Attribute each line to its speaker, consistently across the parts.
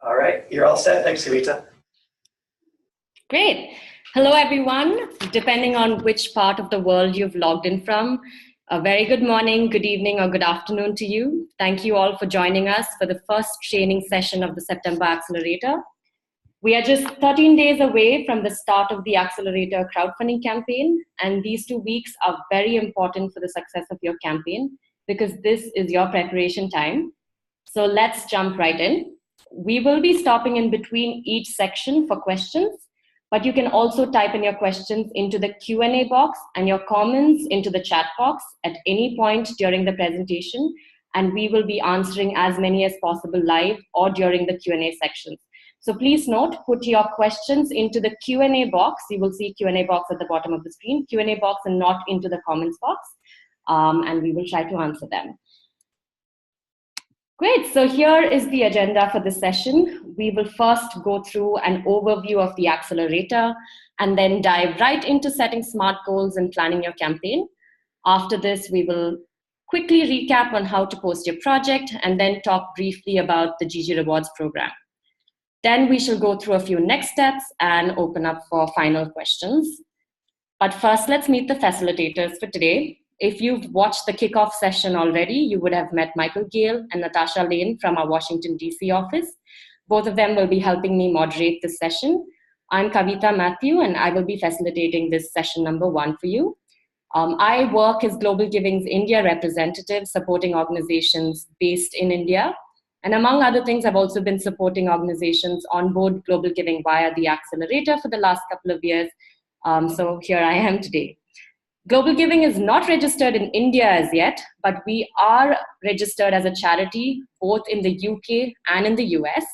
Speaker 1: All right, you're all set. Thanks, Kavita.
Speaker 2: Great. Hello, everyone. Depending on which part of the world you've logged in from, a very good morning, good evening, or good afternoon to you. Thank you all for joining us for the first training session of the September Accelerator. We are just 13 days away from the start of the Accelerator crowdfunding campaign, and these 2 weeks are very important for the success of your campaign because this is your preparation time. So let's jump right in. We will be stopping in between each section for questions, but you can also type in your questions into the Q&A box and your comments into the chat box at any point during the presentation, and we will be answering as many as possible live or during the Q&A sections. So please note, put your questions into the Q&A box. You will see Q&A box at the bottom of the screen, Q&A box, and not into the comments box, and we will try to answer them. Great, so here is the agenda for this session. We will first go through an overview of the accelerator and then dive right into setting SMART goals and planning your campaign. After this, we will quickly recap on how to post your project and then talk briefly about the GG Rewards program. Then we shall go through a few next steps and open up for final questions. But first, let's meet the facilitators for today. If you've watched the kickoff session already, you would have met Michael Gale and Natasha Lane from our Washington, D.C. office. Both of them will be helping me moderate this session. I'm Kavita Matthew, and I will be facilitating this session number 1 for you. I work as GlobalGiving's India representative, supporting organizations based in India. And among other things, I've also been supporting organizations on board GlobalGiving via the accelerator for the last couple of years. So here I am today. GlobalGiving is not registered in India as yet, but we are registered as a charity both in the UK and in the US,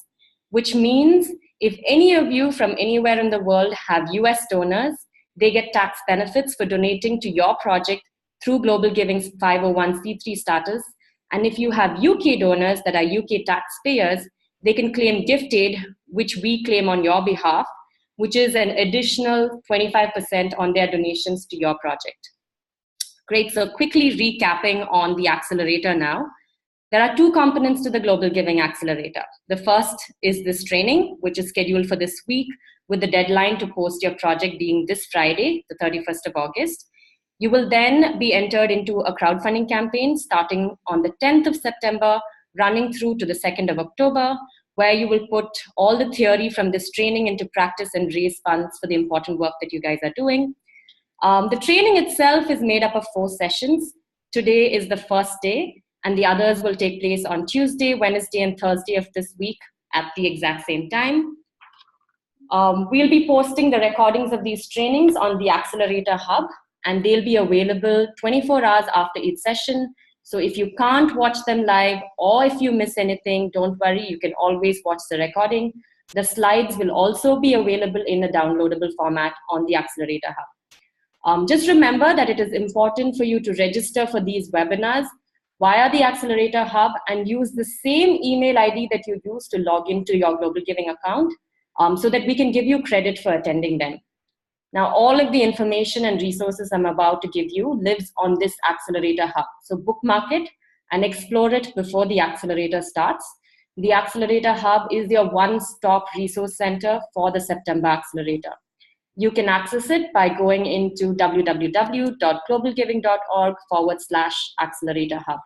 Speaker 2: which means if any of you from anywhere in the world have US donors, they get tax benefits for donating to your project through GlobalGiving's 501c3 status. And if you have UK donors that are UK taxpayers, they can claim gift aid, which we claim on your behalf, which is an additional 25% on their donations to your project. Great, so quickly recapping on the accelerator now. There are 2 components to the GlobalGiving accelerator. The first is this training, which is scheduled for this week with the deadline to post your project being this Friday, the 31st of August. You will then be entered into a crowdfunding campaign starting on the 10th of September, running through to the 2nd of October, where you will put all the theory from this training into practice and raise funds for the important work that you guys are doing. The training itself is made up of 4 sessions. Today is the first day, and the others will take place on Tuesday, Wednesday, and Thursday of this week at the exact same time. We'll be posting the recordings of these trainings on the Accelerator Hub, and they'll be available 24 hours after each session. So if you can't watch them live or if you miss anything, don't worry, you can always watch the recording. The slides will also be available in a downloadable format on the Accelerator Hub. Just remember that it is important for you to register for these webinars via the Accelerator Hub and use the same email ID that you use to log into your GlobalGiving account so that we can give you credit for attending them. Now, all of the information and resources I'm about to give you lives on this Accelerator Hub. So bookmark it and explore it before the accelerator starts. The Accelerator Hub is your one-stop resource center for the September Accelerator. You can access it by going into www.globalgiving.org/Accelerator Hub.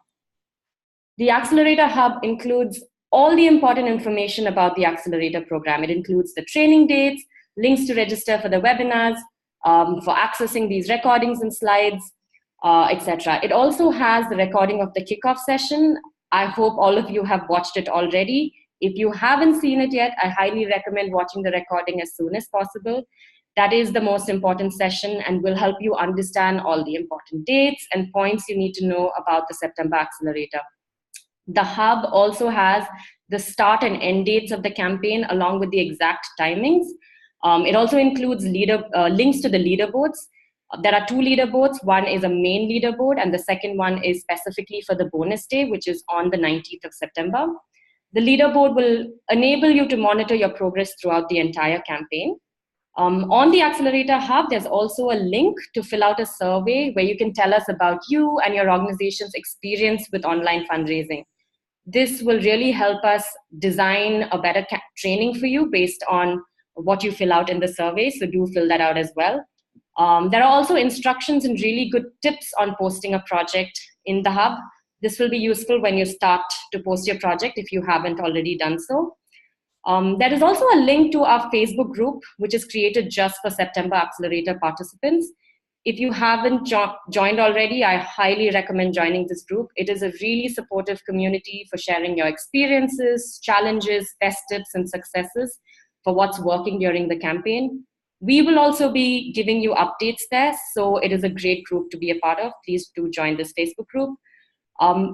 Speaker 2: The Accelerator Hub includes all the important information about the Accelerator program. It includes the training dates, links to register for the webinars, for accessing these recordings and slides, etc. It also has the recording of the kickoff session. I hope all of you have watched it already. If you haven't seen it yet, I highly recommend watching the recording as soon as possible. That is the most important session and will help you understand all the important dates and points you need to know about the September Accelerator. The Hub also has the start and end dates of the campaign along with the exact timings. It also includes links to the leaderboards. There are 2 leaderboards. One is a main leaderboard, and the second one is specifically for the bonus day, which is on the 19th of September. The leaderboard will enable you to monitor your progress throughout the entire campaign. On the Accelerator Hub, there's also a link to fill out a survey where you can tell us about you and your organization's experience with online fundraising. This will really help us design a better training for you based on what you fill out in the survey. So do fill that out as well. There are also instructions and really good tips on posting a project in the hub. This will be useful when you start to post your project if you haven't already done so. There is also a link to our Facebook group, which is created just for September Accelerator participants. If you haven't joined already, I highly recommend joining this group. It is a really supportive community for sharing your experiences, challenges, best tips, and successes for what's working during the campaign. We will also be giving you updates there, so it is a great group to be a part of. Please do join this Facebook group.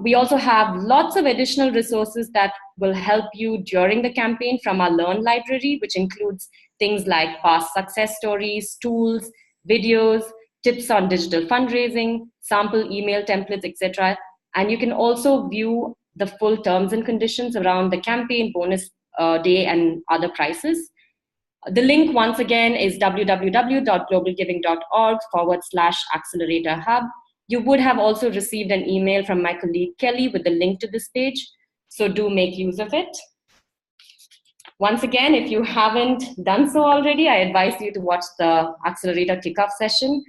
Speaker 2: We also have lots of additional resources that will help you during the campaign from our Learn library, which includes things like past success stories, tools, videos, tips on digital fundraising, sample email templates, etc. And you can also view the full terms and conditions around the campaign, bonus day, and other prices. The link, once again, is www.globalgiving.org/accelerator hub. You would have also received an email from my colleague Kelly with the link to this page, so do make use of it. Once again, if you haven't done so already, I advise you to watch the Accelerator kickoff session,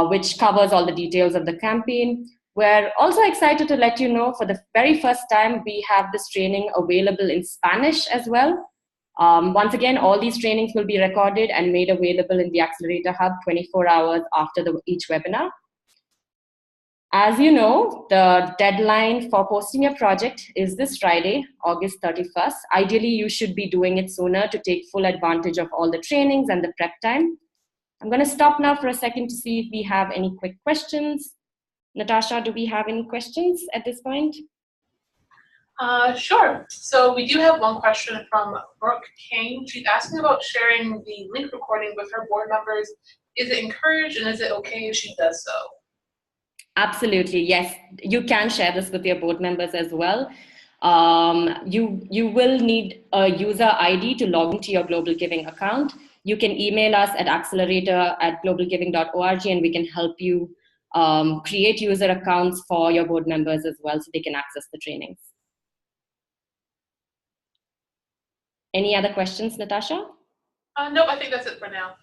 Speaker 2: which covers all the details of the campaign. We're also excited to let you know for the very first time, we have this training available in Spanish as well. Once again, all these trainings will be recorded and made available in the Accelerator Hub 24 hours after each webinar. As you know, the deadline for posting your project is this Friday, August 31st. Ideally, you should be doing it sooner to take full advantage of all the trainings and the prep time. I'm going to stop now for a second to see if we have any quick questions. Natasha, do we have any questions at this point?
Speaker 3: Sure. So we do have one question from Brooke Kane. She's asking about sharing the link recording with her board members. Is it encouraged, and is it okay if she does so?
Speaker 2: Absolutely, yes. You can share this with your board members as well. You will need a user ID to log into your Global Giving account. You can email us at accelerator@globalgiving.org, and we can help you create user accounts for your board members as well so they can access the trainings. Any other questions, Natasha?
Speaker 3: No, I think that's it for now.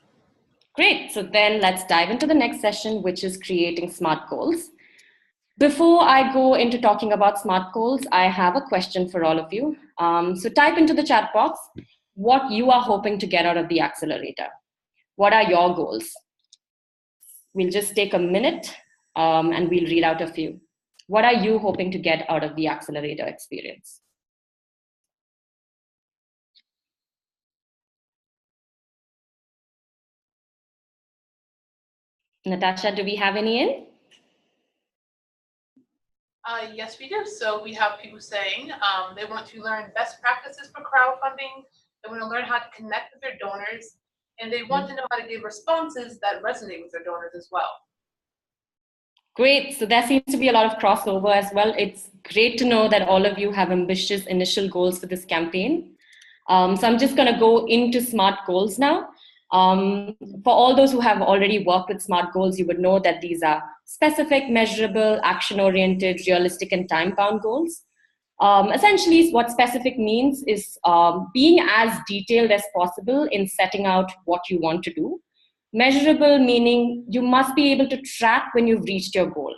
Speaker 2: Great, so then let's dive into the next session, which is creating SMART goals. Before I go into talking about SMART goals, I have a question for all of you. So type into the chat box what you are hoping to get out of the accelerator. What are your goals? We'll just take a minute and we'll read out a few. What are you hoping to get out of the accelerator experience? Natasha, do we have any in?
Speaker 3: Yes, we do. So we have people saying they want to learn best practices for crowdfunding. They want to learn how to connect with their donors, and they want to know how to give responses that resonate with their donors as well.
Speaker 2: Great. So there seems to be a lot of crossover as well. It's great to know that all of you have ambitious initial goals for this campaign. So I'm just going to go into SMART goals now. For all those who have already worked with SMART goals, you would know that these are specific, measurable, action-oriented, realistic, and time-bound goals. Essentially, what specific means is being as detailed as possible in setting out what you want to do. Measurable meaning you must be able to track when you've reached your goal.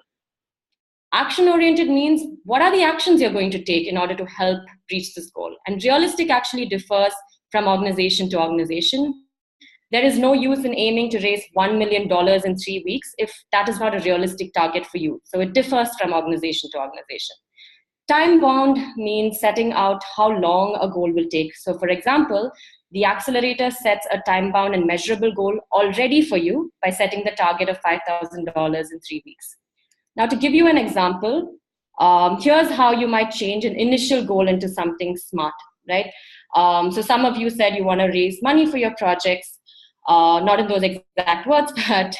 Speaker 2: Action-oriented means what are the actions you're going to take in order to help reach this goal. And realistic actually differs from organization to organization. There is no use in aiming to raise $1 million in 3 weeks if that is not a realistic target for you. So it differs from organization to organization. Time-bound means setting out how long a goal will take. So for example, the accelerator sets a time-bound and measurable goal already for you by setting the target of $5,000 in 3 weeks. Now, to give you an example, here's how you might change an initial goal into something smart, right? So some of you said you want to raise money for your projects, not in those exact words, but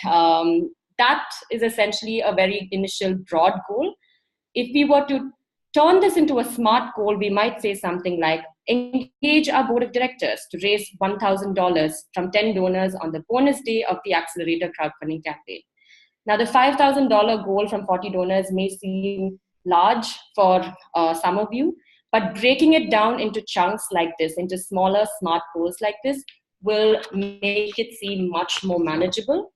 Speaker 2: that is essentially a very initial broad goal. If we were to turn this into a SMART goal, we might say something like, engage our board of directors to raise $1,000 from 10 donors on the bonus day of the Accelerator crowdfunding campaign. Now, the $5,000 goal from 40 donors may seem large for some of you, but breaking it down into chunks like this, into smaller SMART goals like this, will make it seem much more manageable.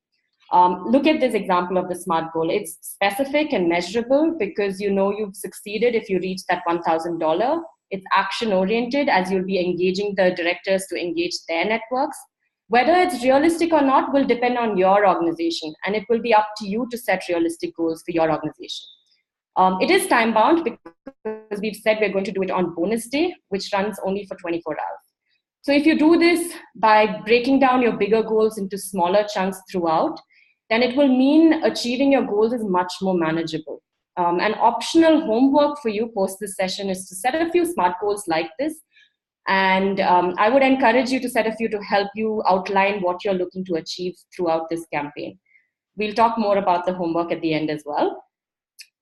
Speaker 2: Look at this example of the SMART goal. It's specific and measurable because you know you've succeeded if you reach that $1,000. It's action oriented, as you'll be engaging the directors to engage their networks. Whether it's realistic or not will depend on your organization, and it will be up to you to set realistic goals for your organization. It is time bound because we've said we're going to do it on bonus day, which runs only for 24 hours. So if you do this by breaking down your bigger goals into smaller chunks throughout, then it will mean achieving your goals is much more manageable. An optional homework for you post this session is to set a few SMART goals like this. And I would encourage you to set a few to help you outline what you're looking to achieve throughout this campaign. We'll talk more about the homework at the end as well.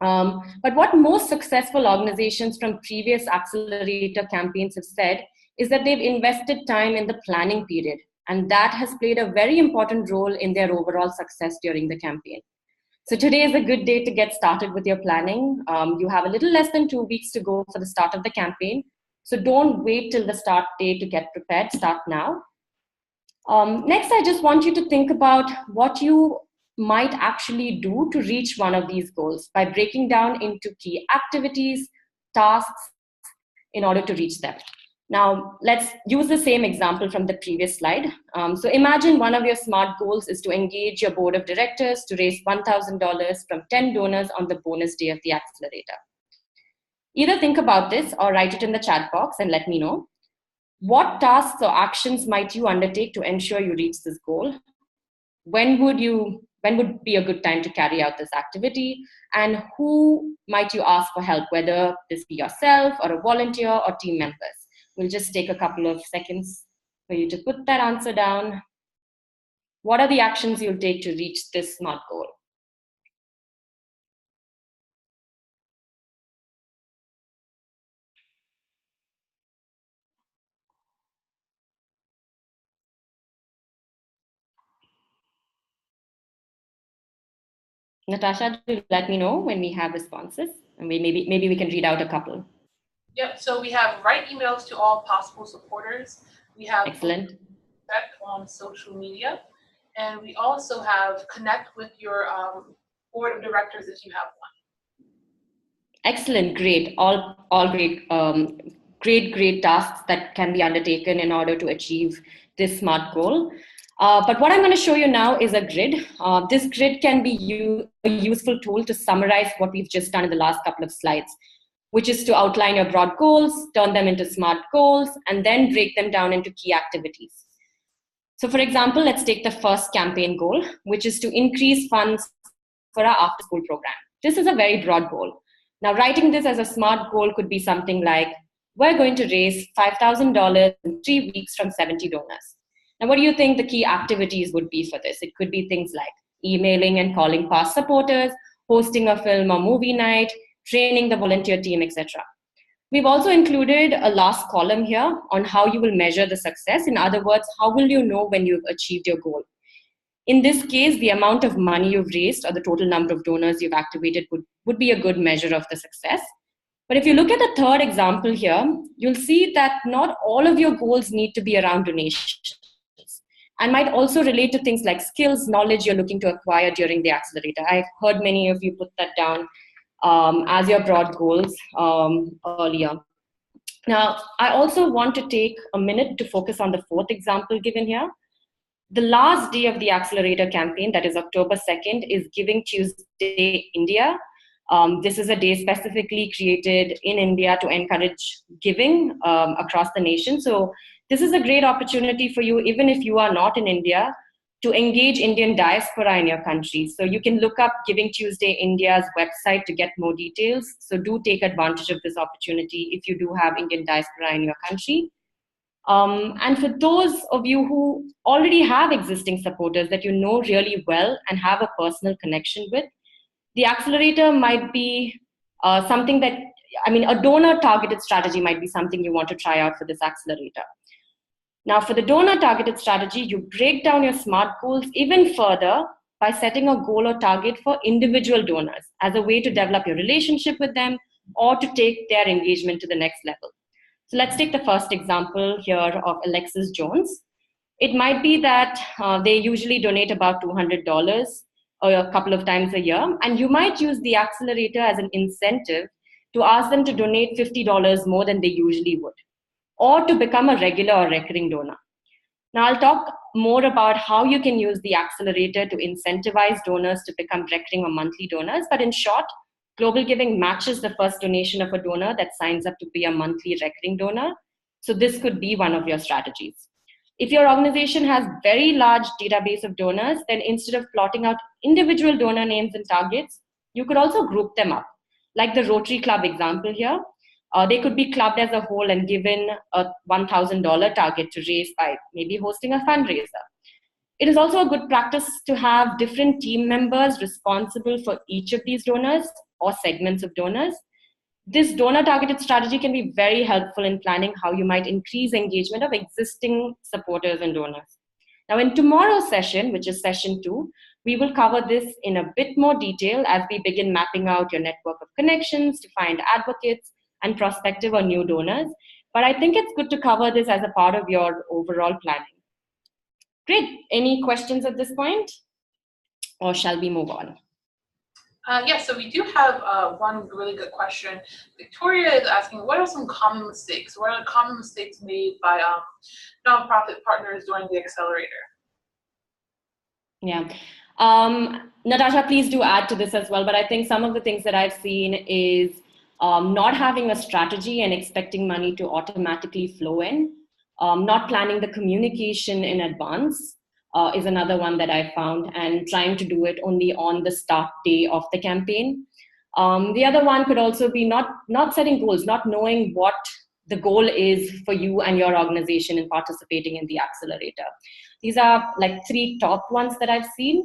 Speaker 2: But what most successful organizations from previous accelerator campaigns have said is that they've invested time in the planning period, and that has played a very important role in their overall success during the campaign. So today is a good day to get started with your planning. You have a little less than 2 weeks to go for the start of the campaign. So don't wait till the start day to get prepared, start now. Next, I just want you to think about what you might actually do to reach one of these goals by breaking down into key activities, tasks, in order to reach them. Now, let's use the same example from the previous slide. So imagine one of your SMART goals is to engage your board of directors to raise $1,000 from 10 donors on the bonus day of the accelerator. Either think about this or write it in the chat box and let me know. What tasks or actions might you undertake to ensure you reach this goal? When would be a good time to carry out this activity? And who might you ask for help, whether this be yourself or a volunteer or team members? We'll just take a couple of seconds for you to put that answer down. What are the actions you'll take to reach this SMART goal? Natasha, do let me know when we have responses, and maybe we can read out a couple.
Speaker 3: Yep, so we have write emails to all possible supporters. We have
Speaker 2: excellent
Speaker 3: on social media, and we also have connect with your board of directors if you have one.
Speaker 2: Excellent, great, all great, great tasks that can be undertaken in order to achieve this SMART goal. But what I'm going to show you now is a grid. This grid can be a useful tool to summarize what we've just done in the last couple of slides, which is to outline your broad goals, turn them into SMART goals, and then break them down into key activities. So for example, let's take the first campaign goal, which is to increase funds for our after-school program. This is a very broad goal. Now, writing this as a SMART goal could be something like, we're going to raise $5,000 in 3 weeks from 70 donors. Now, what do you think the key activities would be for this? It could be things like emailing and calling past supporters, hosting a film or movie night, training the volunteer team, etc. We've also included a last column here on how you will measure the success. In other words, how will you know when you've achieved your goal? In this case, the amount of money you've raised or the total number of donors you've activated would be a good measure of the success. But if you look at the third example here, you'll see that not all of your goals need to be around donations, and might also relate to things like skills, knowledge you're looking to acquire during the accelerator. I've heard many of you put that down as your broad goals earlier. Now, I also want to take a minute to focus on the fourth example given here. The last day of the accelerator campaign, that is October 2nd, is Giving Tuesday India. This is a day specifically created in India to encourage giving across the nation. So this is a great opportunity for you, even if you are not in India, to engage Indian diaspora in your country. So you can look up Giving Tuesday India's website to get more details. So do take advantage of this opportunity if you do have Indian diaspora in your country. And for those of you who already have existing supporters that you know really well and have a personal connection with, the accelerator might be something that, a donor targeted strategy might be something you want to try out for this accelerator. Now, for the donor targeted strategy, you break down your SMART goals even further by setting a goal or target for individual donors as a way to develop your relationship with them or to take their engagement to the next level. So let's take the first example here of Alexis Jones. It might be that they usually donate about $200 a couple of times a year, and you might use the accelerator as an incentive to ask them to donate $50 more than they usually would, or to become a regular or recurring donor. Now, I'll talk more about how you can use the accelerator to incentivize donors to become recurring or monthly donors. But in short, Global Giving matches the first donation of a donor that signs up to be a monthly recurring donor. So this could be one of your strategies. If your organization has very large database of donors, then instead of plotting out individual donor names and targets, you could also group them up. Like the Rotary Club example here, they could be clubbed as a whole and given a $1,000 target to raise by maybe hosting a fundraiser. It is also a good practice to have different team members responsible for each of these donors or segments of donors. This donor targeted strategy can be very helpful in planning how you might increase engagement of existing supporters and donors. Now, in tomorrow's session, which is session 2, we will cover this in a bit more detail as we begin mapping out your network of connections to find advocates and prospective or new donors. But I think it's good to cover this as a part of your overall planning. Great. Any questions at this point? Or shall we move on?
Speaker 3: Yes, so we do have one really good question. Victoria is asking, what are some common mistakes? What are the common mistakes made by nonprofit partners during the accelerator?
Speaker 2: Yeah. Natasha, please do add to this as well. But I think some of the things that I've seen is not having a strategy and expecting money to automatically flow in. Not planning the communication in advance is another one that I found, and trying to do it only on the start day of the campaign. The other one could also be not setting goals, not knowing what the goal is for you and your organization in participating in the accelerator. These are like 3 top ones that I've seen.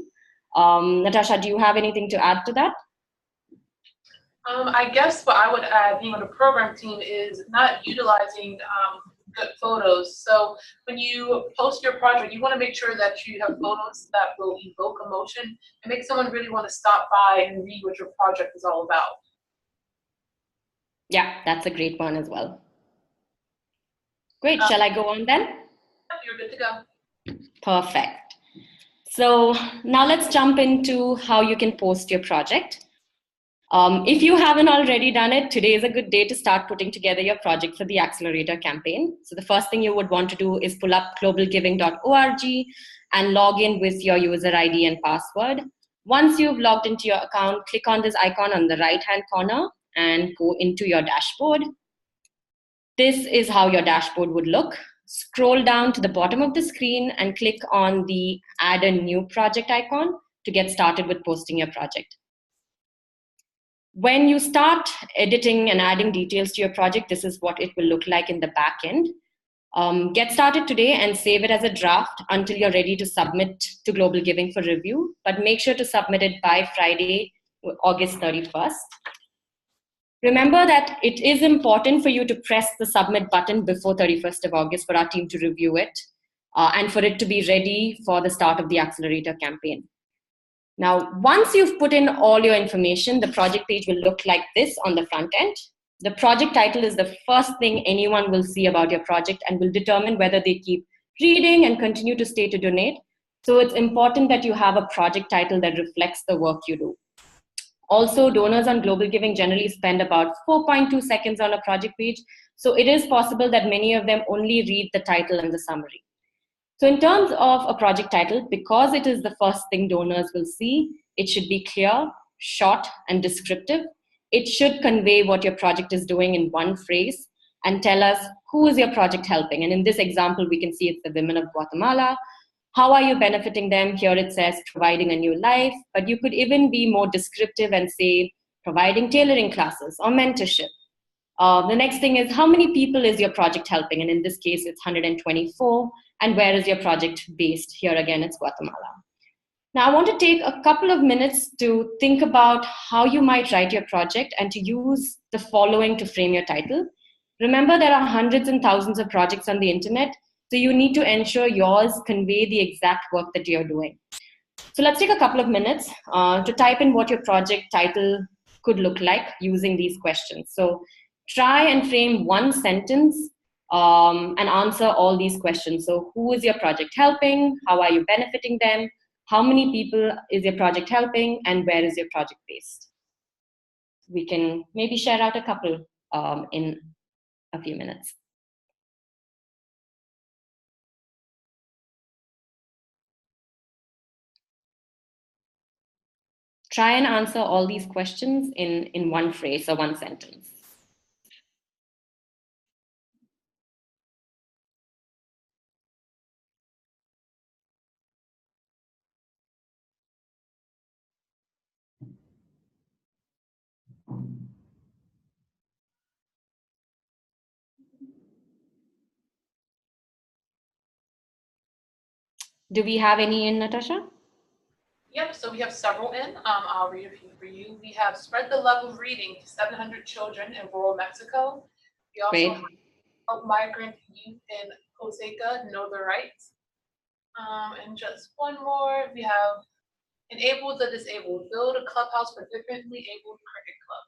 Speaker 2: Natasha, do you have anything to add to that?
Speaker 3: I guess what I would add, being on the program team, is not utilizing good photos. So when you post your project, you want to make sure that you have photos that will evoke emotion and make someone really want to stop by and read what your project is all about.
Speaker 2: Yeah, that's a great one as well. Great, shall I go on then?
Speaker 3: You're good to go.
Speaker 2: Perfect. So now let's jump into how you can post your project. If you haven't already done it, today is a good day to start putting together your project for the accelerator campaign. So the first thing you would want to do is pull up globalgiving.org and log in with your user ID and password. Once you've logged into your account, click on this icon on the right-hand corner and go into your dashboard. This is how your dashboard would look. Scroll down to the bottom of the screen and click on the Add a New Project icon to get started with posting your project. When you start editing and adding details to your project, this is what it will look like in the back end. Get started today and save it as a draft until you're ready to submit to Global Giving for review, but make sure to submit it by Friday, August 31st. Remember that it is important for you to press the submit button before 31st of August for our team to review it and for it to be ready for the start of the accelerator campaign. Now, once you've put in all your information, the project page will look like this on the front end. The project title is the first thing anyone will see about your project and will determine whether they keep reading and continue to stay to donate. So it's important that you have a project title that reflects the work you do. Also, donors on Global Giving generally spend about 4.2 seconds on a project page. So it is possible that many of them only read the title and the summary. So in terms of a project title, because it is the first thing donors will see, it should be clear, short, and descriptive. It should convey what your project is doing in one phrase and tell us who is your project helping. And in this example, we can see it's the women of Guatemala. How are you benefiting them? Here it says providing a new life, but you could even be more descriptive and say providing tailoring classes or mentorship. The next thing is how many people is your project helping? And in this case, it's 124. And where is your project based? Here again, it's Guatemala. Now, I want to take a couple of minutes to think about how you might write your project and to use the following to frame your title. Remember, there are hundreds and thousands of projects on the internet, so you need to ensure yours convey the exact work that you're doing. So let's take a couple of minutes to type in what your project title could look like using these questions. So try and frame one sentence and answer all these questions. So who is your project helping? How are you benefiting them? How many people is your project helping? And where is your project based? We can maybe share out a couple in a few minutes. Try and answer all these questions in one phrase or one sentence. Do we have any in, Natasha?
Speaker 3: Yep, so we have several in. I'll read a few for you. We have spread the love of reading to 700 children in rural Mexico. We also
Speaker 2: Great.
Speaker 3: have help migrant youth in Coseca know their rights. And just one more, we have enable the disabled, build a clubhouse for differently abled cricket club.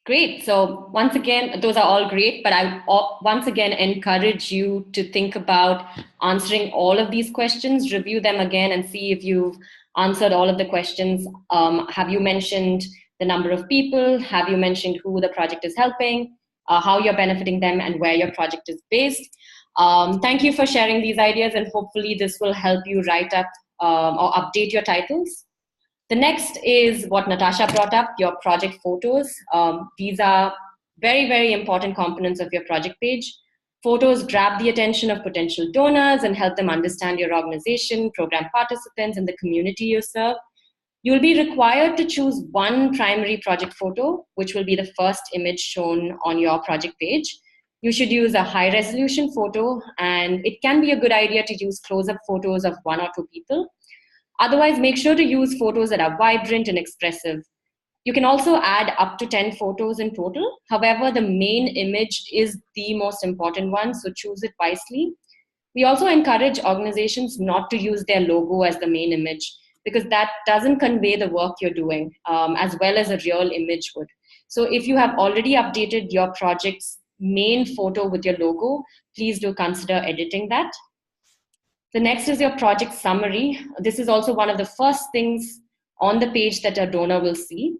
Speaker 2: Great. So once again, those are all great, but I once again encourage you to think about answering all of these questions, review them again and see if you've answered all of the questions. Have you mentioned the number of people? Have you mentioned who the project is helping, how you're benefiting them, and where your project is based? Thank you for sharing these ideas, and hopefully this will help you write up or update your titles. The next is what Natasha brought up, your project photos. These are very, very important components of your project page. Photos grab the attention of potential donors and help them understand your organization, program participants, and the community you serve. You'll be required to choose one primary project photo, which will be the first image shown on your project page. You should use a high resolution photo, and it can be a good idea to use close-up photos of one or two people. Otherwise, make sure to use photos that are vibrant and expressive. You can also add up to 10 photos in total. However, the main image is the most important one, so choose it wisely. We also encourage organizations not to use their logo as the main image because that doesn't convey the work you're doing as well as a real image would. So if you have already updated your project's main photo with your logo, please do consider editing that. The next is your project summary. This is also one of the first things on the page that a donor will see.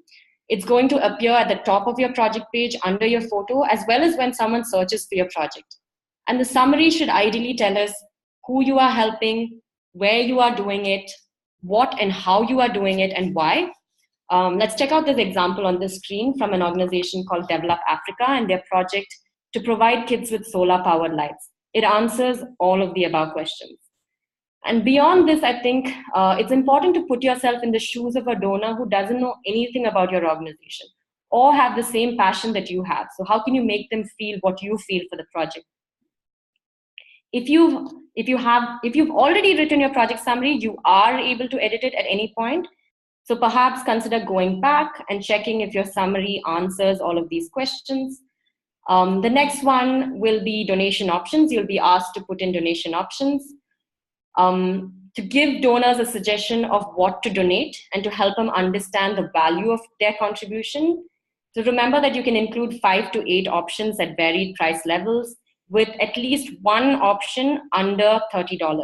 Speaker 2: It's going to appear at the top of your project page under your photo, as well as when someone searches for your project. And the summary should ideally tell us who you are helping, where you are doing it, what and how you are doing it, and why. Let's check out this example on the screen from an organization called Develop Africa and their project to provide kids with solar-powered lights. It answers all of the above questions. And beyond this, I think it's important to put yourself in the shoes of a donor who doesn't know anything about your organization or have the same passion that you have. So how can you make them feel what you feel for the project? If you've already written your project summary, you are able to edit it at any point. So perhaps consider going back and checking if your summary answers all of these questions. The next one will be donation options. You'll be asked to put in donation options. To give donors a suggestion of what to donate and to help them understand the value of their contribution. So remember that you can include 5 to 8 options at varied price levels with at least one option under $30.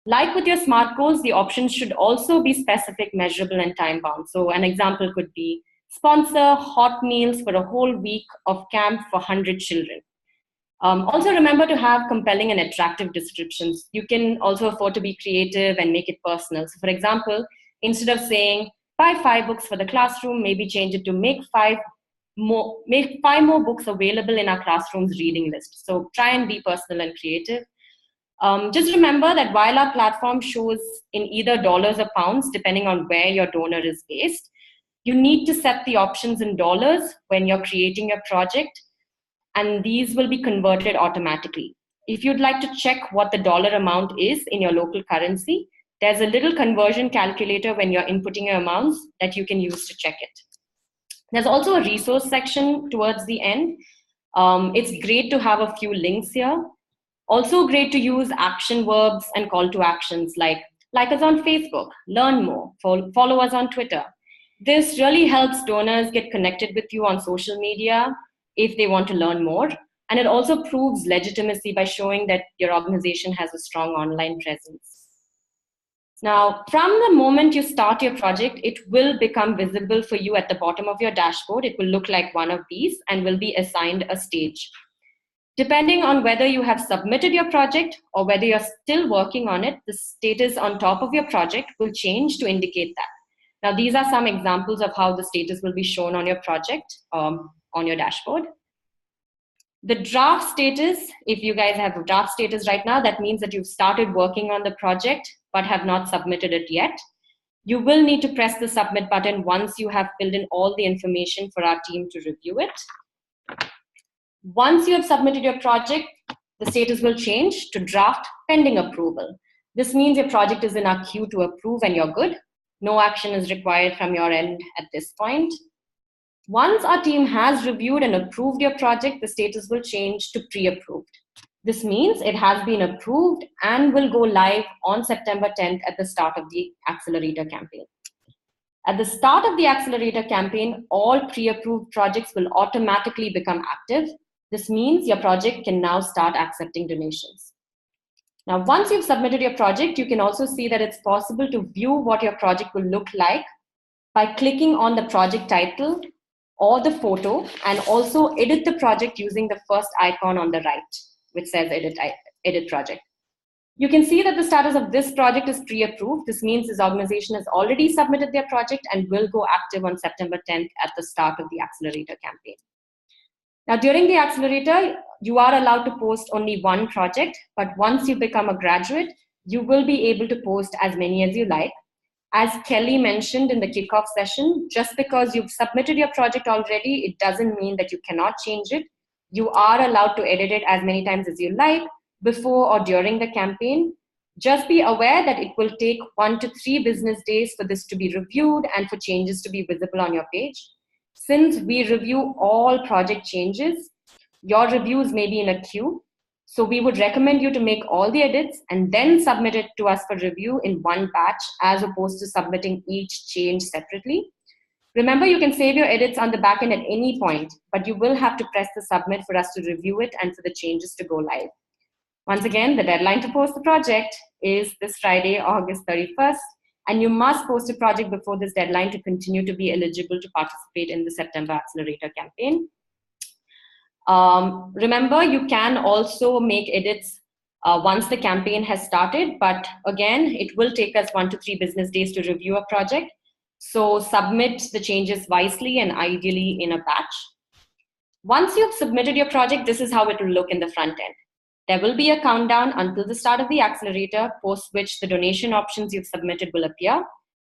Speaker 2: Like with your SMART goals, the options should also be specific, measurable, and time-bound. So an example could be sponsor hot meals for a whole week of camp for 100 children. Also remember to have compelling and attractive descriptions. You can also afford to be creative and make it personal. So for example, instead of saying, buy 5 books for the classroom, maybe change it to make 5 more books available in our classroom's reading list. So try and be personal and creative. Just remember that while our platform shows in either dollars or pounds, depending on where your donor is based, you need to set the options in dollars when you're creating your project, and these will be converted automatically. If you'd like to check what the dollar amount is in your local currency, there's a little conversion calculator when you're inputting your amounts that you can use to check it. There's also a resource section towards the end. It's great to have a few links here. Also great to use action verbs and call to actions like Like us on Facebook, learn more, follow us on Twitter. This really helps donors get connected with you on social media if they want to learn more. And it also proves legitimacy by showing that your organization has a strong online presence. Now, from the moment you start your project, it will become visible for you at the bottom of your dashboard. It will look like one of these and will be assigned a stage. Depending on whether you have submitted your project or whether you're still working on it, the status on top of your project will change to indicate that. Now, these are some examples of how the status will be shown on your project, on your dashboard. The draft status, if you guys have a draft status right now, that means that you've started working on the project but have not submitted it yet. You will need to press the submit button once you have filled in all the information for our team to review it. Once you have submitted your project, the status will change to draft pending approval. This means your project is in our queue to approve and you're good. No action is required from your end at this point. Once our team has reviewed and approved your project, the status will change to pre-approved. This means it has been approved and will go live on September 10th at the start of the accelerator campaign. At the start of the accelerator campaign, all pre-approved projects will automatically become active. This means your project can now start accepting donations. Now, once you've submitted your project, you can also see that it's possible to view what your project will look like by clicking on the project title or the photo, and also edit the project using the first icon on the right, which says edit project. You can see that the status of this project is pre-approved. This means this organization has already submitted their project and will go active on September 10th at the start of the accelerator campaign. Now, during the accelerator, you are allowed to post only one project, but once you become a graduate, you will be able to post as many as you like. As Kelly mentioned in the kickoff session, just because you've submitted your project already, it doesn't mean that you cannot change it. You are allowed to edit it as many times as you like, before or during the campaign. Just be aware that it will take 1 to 3 business days for this to be reviewed and for changes to be visible on your page. Since we review all project changes, your reviews may be in a queue. So we would recommend you to make all the edits and then submit it to us for review in one batch, as opposed to submitting each change separately. Remember, you can save your edits on the backend at any point, but you will have to press the submit for us to review it and for the changes to go live. Once again, the deadline to post the project is this Friday, August 31st, and you must post a project before this deadline to continue to be eligible to participate in the September Accelerator campaign. Remember, you can also make edits once the campaign has started, but again, it will take us 1 to 3 business days to review a project. So submit the changes wisely and ideally in a batch. Once you've submitted your project, this is how it will look in the front end. There will be a countdown until the start of the accelerator, post which the donation options you've submitted will appear.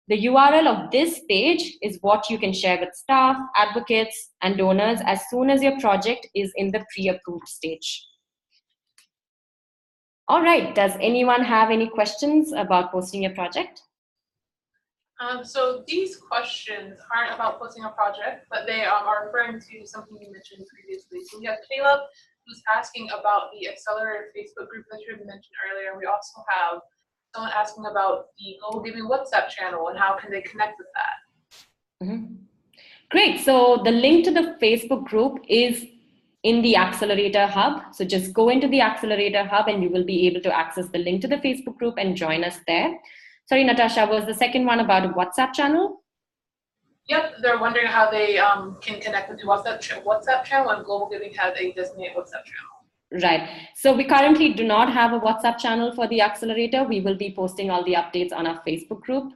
Speaker 2: The URL of this page is what you can share with staff, advocates, and donors as soon as your project is in the pre-approved stage. All right, does anyone have any questions about posting your project?
Speaker 3: So these questions aren't about posting a project, but they are referring to something you mentioned previously. So we have Caleb, who's asking about the Accelerator Facebook group that you had mentioned earlier. We also have someone asking about the GlobalGiving WhatsApp channel and how can they connect with that.
Speaker 2: Mm-hmm. Great. So the link to the Facebook group is in the Accelerator Hub. So just go into the Accelerator Hub and you will be able to access the link to the Facebook group and join us there. Sorry, Natasha, was the second one about a WhatsApp channel?
Speaker 3: Yep, they're wondering how they can connect with the WhatsApp channel, and GlobalGiving has a designated WhatsApp channel.
Speaker 2: Right. So we currently do not have a WhatsApp channel for the Accelerator. We will be posting all the updates on our Facebook group.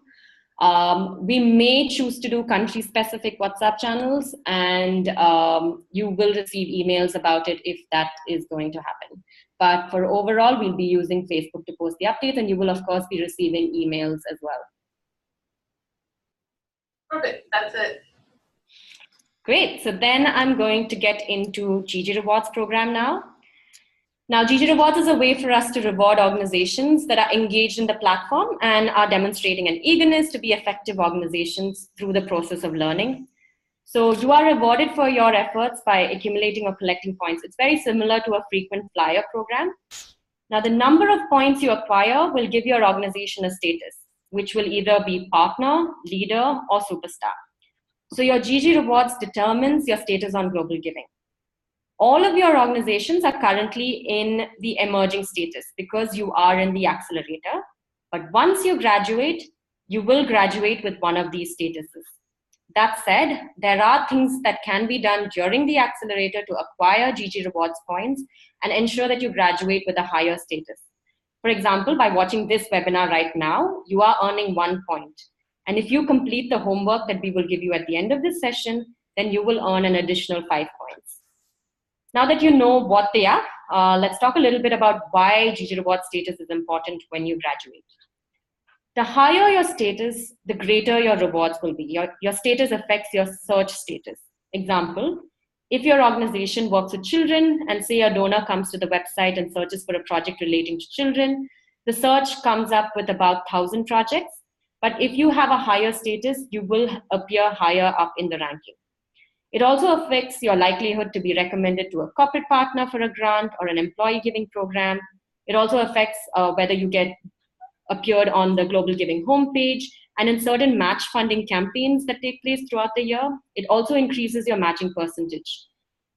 Speaker 2: We may choose to do country-specific WhatsApp channels, and you will receive emails about it if that is going to happen. But for overall, we'll be using Facebook to post the updates, and you will, of course, be receiving emails as well.
Speaker 3: Perfect. That's it.
Speaker 2: Great. So then I'm going to get into GG Rewards program now. Now, GG Rewards is a way for us to reward organizations that are engaged in the platform and are demonstrating an eagerness to be effective organizations through the process of learning. So you are rewarded for your efforts by accumulating or collecting points. It's very similar to a frequent flyer program. Now, the number of points you acquire will give your organization a status, which will either be partner, leader, or superstar. So your GG rewards determines your status on Global Giving. All of your organizations are currently in the emerging status because you are in the accelerator. But once you graduate, you will graduate with one of these statuses. That said, there are things that can be done during the accelerator to acquire GG rewards points and ensure that you graduate with a higher status. For example, by watching this webinar right now, you are earning 1 point. And if you complete the homework that we will give you at the end of this session, then you will earn an additional 5 points. Now that you know what they are, let's talk a little bit about why GG reward status is important when you graduate. The higher your status, the greater your rewards will be. Your status affects your search status. Example, if your organization works with children and say a donor comes to the website and searches for a project relating to children, the search comes up with about 1,000 projects. But if you have a higher status, you will appear higher up in the ranking. It also affects your likelihood to be recommended to a corporate partner for a grant or an employee giving program. It also affects whether you get appeared on the Global Giving homepage and in certain match funding campaigns that take place throughout the year. It also increases your matching percentage.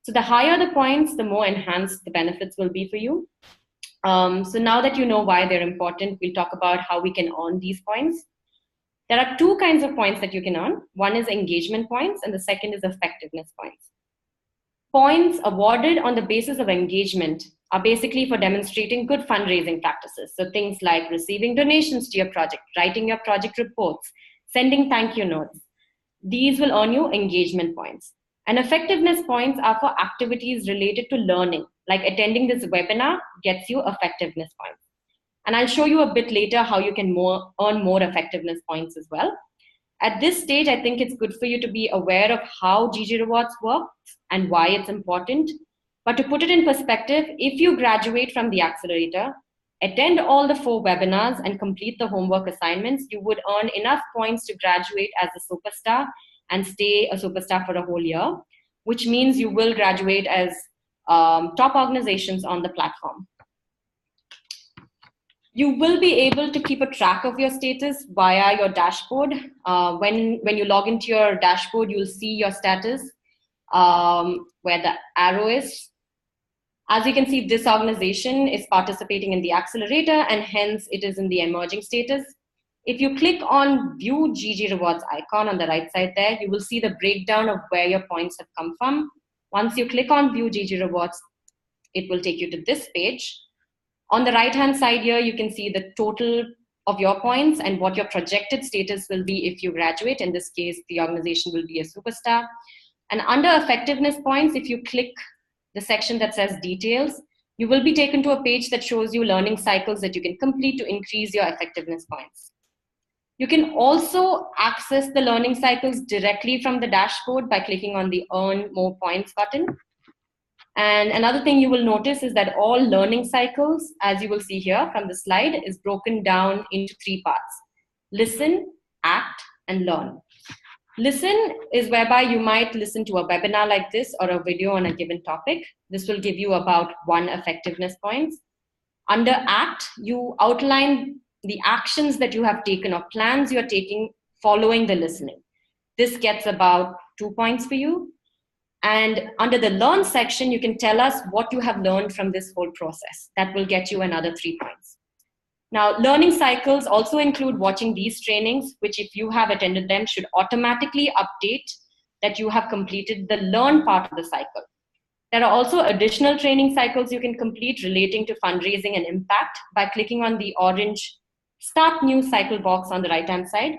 Speaker 2: So the higher the points, the more enhanced the benefits will be for you. So now that you know why they're important, we'll talk about how we can earn these points. There are 2 kinds of points that you can earn. One is engagement points and the second is effectiveness points. Points awarded on the basis of engagement are basically for demonstrating good fundraising practices. So things like receiving donations to your project, writing your project reports, sending thank you notes. These will earn you engagement points. And effectiveness points are for activities related to learning, like attending this webinar gets you effectiveness points. And I'll show you a bit later how you can earn more effectiveness points as well. At this stage, I think it's good for you to be aware of how GG rewards work and why it's important. But to put it in perspective, if you graduate from the accelerator, attend all the 4 webinars and complete the homework assignments, you would earn enough points to graduate as a superstar and stay a superstar for a whole year, which means you will graduate as top organizations on the platform. You will be able to keep a track of your status via your dashboard. When you log into your dashboard, you'll see your status where the arrow is. As you can see, this organization is participating in the accelerator and hence it is in the emerging status. If you click on View GG Rewards icon on the right side there, you will see the breakdown of where your points have come from. Once you click on View GG Rewards, it will take you to this page. On the right-hand side here, you can see the total of your points and what your projected status will be if you graduate. In this case, the organization will be a superstar. And under effectiveness points, if you click the section that says details, you will be taken to a page that shows you learning cycles that you can complete to increase your effectiveness points. You can also access the learning cycles directly from the dashboard by clicking on the Earn More Points button. And another thing you will notice is that all learning cycles, as you will see here from the slide, is broken down into 3 parts: listen, act, and learn. Listen is whereby you might listen to a webinar like this or a video on a given topic. This will give you about 1 effectiveness points. Under act, you outline the actions that you have taken or plans you're taking following the listening. This gets about 2 points for you. And under the learn section, you can tell us what you have learned from this whole process. That will get you another 3 points. Now, learning cycles also include watching these trainings, which if you have attended them, should automatically update that you have completed the learn part of the cycle. There are also additional training cycles you can complete relating to fundraising and impact by clicking on the orange Start New Cycle box on the right-hand side.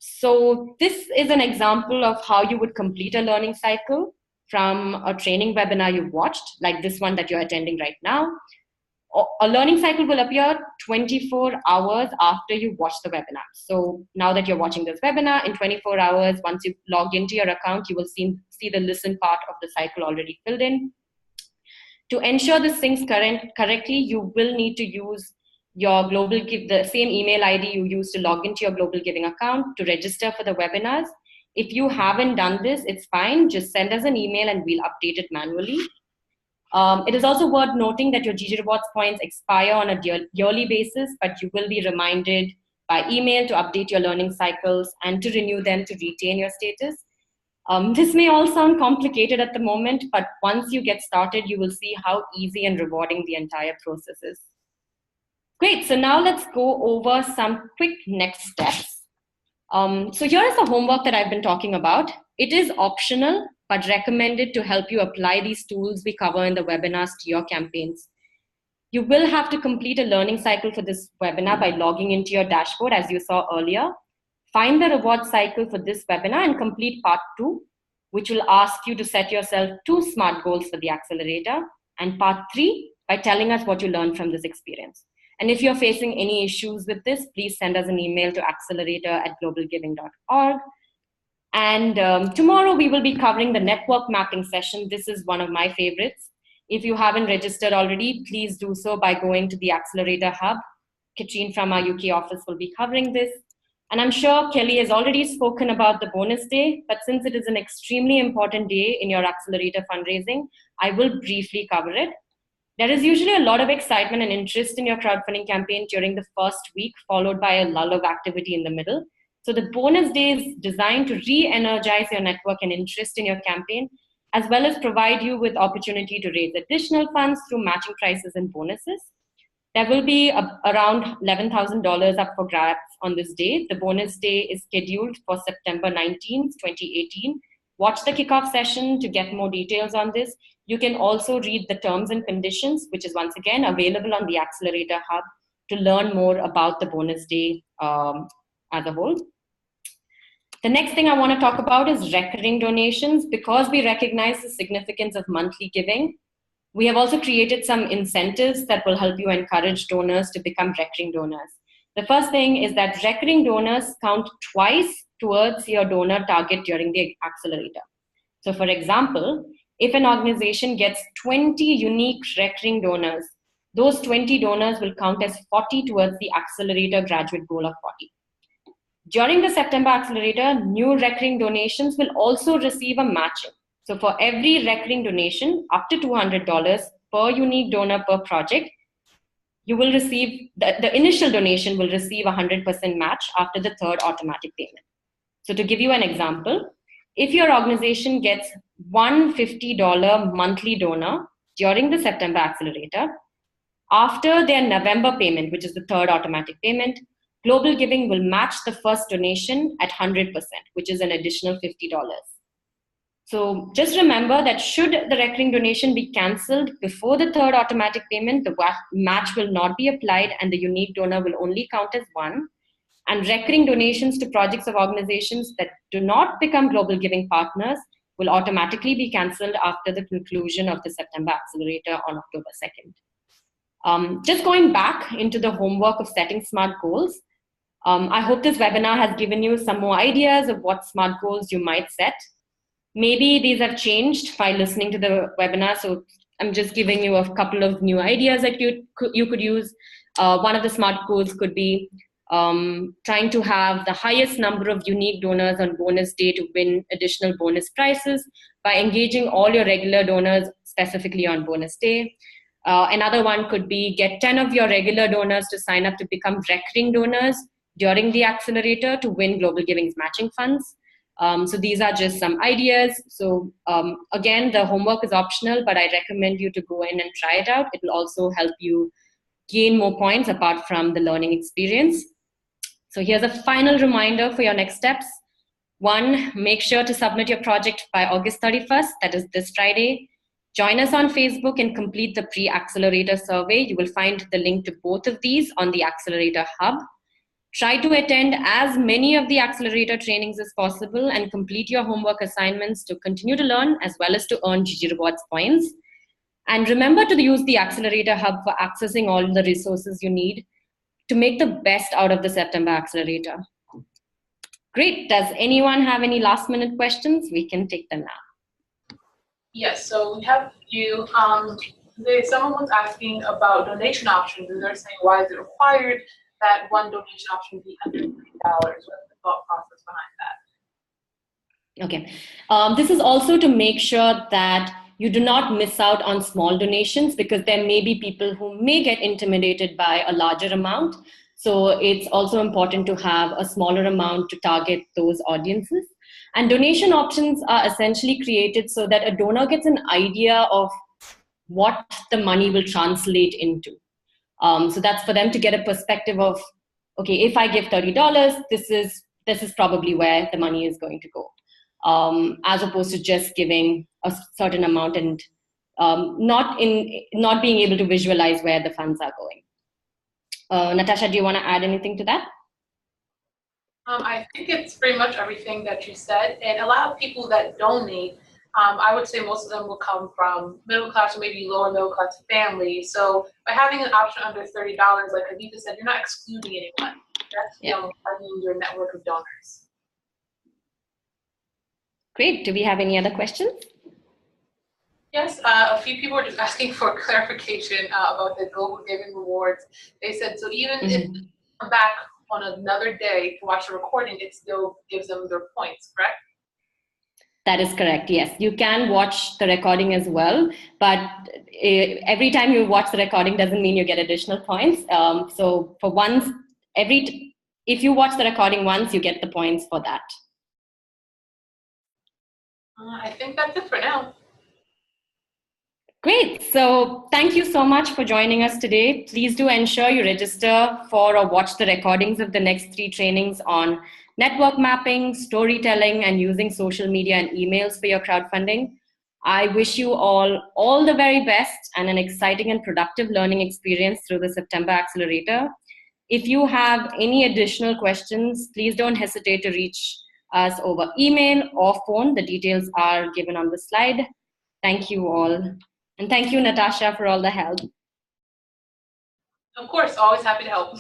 Speaker 2: So this is an example of how you would complete a learning cycle from a training webinar you've watched, like this one that you're attending right now. A learning cycle will appear 24 hours after you watch the webinar. So now that you're watching this webinar, in 24 hours, once you log into your account, you will see the listen part of the cycle already filled in. To ensure this syncs correctly, you will need to use your the same email ID you use to log into your GlobalGiving account to register for the webinars. If you haven't done this, it's fine. Just send us an email and we'll update it manually. It is also worth noting that your GG Rewards points expire on a yearly basis, but you will be reminded by email to update your learning cycles and to renew them to retain your status. This may all sound complicated at the moment, but once you get started, you will see how easy and rewarding the entire process is. Great, so now let's go over some quick next steps. So here is the homework that I've been talking about. It is optional, but recommended to help you apply these tools we cover in the webinars to your campaigns. You will have to complete a learning cycle for this webinar by logging into your dashboard, as you saw earlier. Find the reward cycle for this webinar and complete part 2, which will ask you to set yourself 2 SMART goals for the accelerator, and part 3 by telling us what you learned from this experience. And if you're facing any issues with this, please send us an email to accelerator@globalgiving.org. And tomorrow we will be covering the network mapping session. This is one of my favorites. If you haven't registered already, please do so by going to the Accelerator Hub. Katrine from our UK office will be covering this. And I'm sure Kelly has already spoken about the bonus day, but since it is an extremely important day in your accelerator fundraising, I will briefly cover it. There is usually a lot of excitement and interest in your crowdfunding campaign during the first week, followed by a lull of activity in the middle. So the bonus day is designed to re-energize your network and interest in your campaign, as well as provide you with opportunity to raise additional funds through matching prices and bonuses. There will be around $11,000 up for grabs on this day. The bonus day is scheduled for September 19th, 2018. Watch the kickoff session to get more details on this. You can also read the terms and conditions, which is once again available on the Accelerator Hub to learn more about the bonus day as a whole. The next thing I want to talk about is recurring donations. Because we recognize the significance of monthly giving, we have also created some incentives that will help you encourage donors to become recurring donors. The first thing is that recurring donors count twice towards your donor target during the accelerator. So for example, if an organization gets 20 unique recurring donors, those 20 donors will count as 40 towards the accelerator graduate goal of 40. During the September accelerator, new recurring donations will also receive a matching. So for every recurring donation, up to $200 per unique donor per project, you will receive, the initial donation will receive 100% match after the third automatic payment. So to give you an example, if your organization gets one $50 monthly donor during the September accelerator, after their November payment, which is the third automatic payment, GlobalGiving will match the first donation at 100%, which is an additional $50. So just remember that should the recurring donation be cancelled before the third automatic payment, the match will not be applied and the unique donor will only count as 1. And recurring donations to projects of organizations that do not become GlobalGiving partners will automatically be cancelled after the conclusion of the September accelerator on October 2nd. Just going back into the homework of setting SMART goals, I hope this webinar has given you some more ideas of what SMART goals you might set. Maybe these have changed by listening to the webinar, so I'm just giving you a couple of new ideas that you could use. One of the SMART goals could be trying to have the highest number of unique donors on bonus day to win additional bonus prizes by engaging all your regular donors specifically on bonus day. Another one could be get 10 of your regular donors to sign up to become recurring donors during the accelerator to win GlobalGiving's matching funds. So these are just some ideas. So again, the homework is optional, but I recommend you to go in and try it out. It will also help you gain more points apart from the learning experience. So here's a final reminder for your next steps. 1, make sure to submit your project by August 31st, that is this Friday. Join us on Facebook and complete the pre-accelerator survey. You will find the link to both of these on the Accelerator Hub. Try to attend as many of the accelerator trainings as possible and complete your homework assignments to continue to learn as well as to earn GG Rewards points. And remember to use the Accelerator Hub for accessing all the resources you need to make the best out of the September accelerator. Great. Does anyone have any last minute questions? We can take them now.
Speaker 3: Yes, so we have you. Someone was asking about donation options, and they're saying, why is it required that one donation option be under $3? What's the thought process behind that?
Speaker 2: Okay. This is also to make sure that you do not miss out on small donations because there may be people who may get intimidated by a larger amount. So it's also important to have a smaller amount to target those audiences. And donation options are essentially created so that a donor gets an idea of what the money will translate into. So that's for them to get a perspective of, okay, if I give $30, this is probably where the money is going to go, as opposed to just giving a certain amount and not being able to visualize where the funds are going. Natasha, do you want to add anything to that?
Speaker 3: I think it's pretty much everything that you said, and a lot of people that donate, I would say most of them will come from middle class or maybe lower middle class families. So by having an option under $30, like Adita said, you're not excluding anyone. That's broadening your network of donors.
Speaker 2: Great. Do we have any other questions?
Speaker 3: Yes, a few people are just asking for clarification about the GlobalGiving rewards. They said, so even if they come back on another day to watch the recording, it still gives them their points, correct?
Speaker 2: That is correct, yes. You can watch the recording as well, but every time you watch the recording doesn't mean you get additional points. So for once, if you watch the recording once, you get the points for that.
Speaker 3: I think that's it for now.
Speaker 2: Great. So thank you so much for joining us today. Please do ensure you register for or watch the recordings of the next 3 trainings on network mapping, storytelling, and using social media and emails for your crowdfunding. I wish you all the very best and an exciting and productive learning experience through the September Accelerator. If you have any additional questions, please don't hesitate to reach us over email or phone. The details are given on the slide. Thank you all. And thank you, Natasha, for all the help.
Speaker 3: Of course, always happy to help.